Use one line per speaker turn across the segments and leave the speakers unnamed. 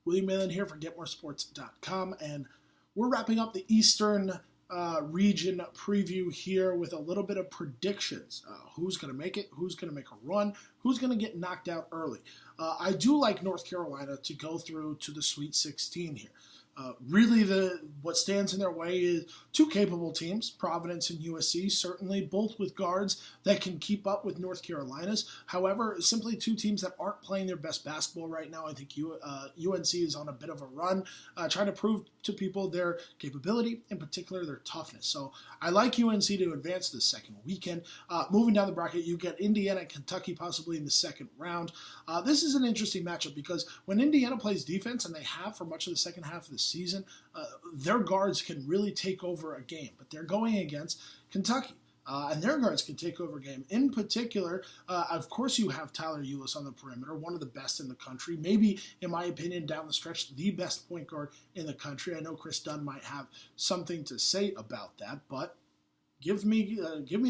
William Malin here for GetMoreSports.com, and we're wrapping up the Eastern region preview here with a little bit of predictions. Who's going to make it? Who's going to make a run? Who's going to get knocked out early? I do like North Carolina to go through to the Sweet 16 here. Really, what stands in their way is two capable teams, Providence and USC, certainly, both with guards that can keep up with North Carolina's. However, simply two teams that aren't playing their best basketball right now. I think UNC is on a bit of a run, trying to prove to people their capability, in particular their toughness. So I like UNC to advance to the second weekend. Moving down the bracket, you get Indiana and Kentucky possibly in the second round. This is an interesting matchup because when Indiana plays defense, and they have for much of the second half of the season, their guards can really take over a game. But they're going against Kentucky, and their guards can take over a game. In particular, of course, you have Tyler Ulis on the perimeter, one of the best in the country. Maybe, in my opinion, down the stretch, the best point guard in the country. I know Chris Dunn might have something to say about that, but give me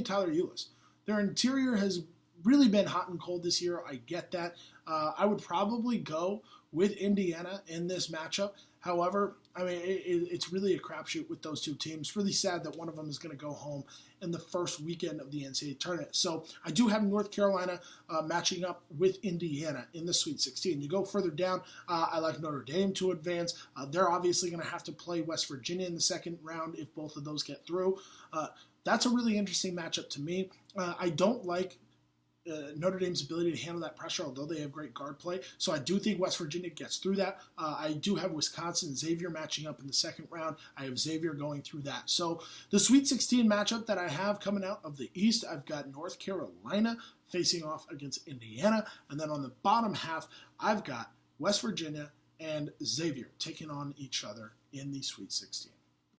Tyler Ulis. Their interior has really been hot and cold this year. I get that. I would probably go with Indiana in this matchup. However, I mean, it's really a crapshoot with those two teams. Really sad that one of them is going to go home in the first weekend of the NCAA tournament. So I do have North Carolina matching up with Indiana in the Sweet 16. You go further down, I like Notre Dame to advance. They're obviously going to have to play West Virginia in the second round if both of those get through. That's a really interesting matchup to me. I don't like Notre Dame's ability to handle that pressure, although they have great guard play. So I do think West Virginia gets through that. I do have Wisconsin and Xavier matching up in the second round. I have Xavier going through that. So the Sweet 16 matchup that I have coming out of the East, I've got North Carolina facing off against Indiana. And then on the bottom half, I've got West Virginia and Xavier taking on each other in the Sweet 16.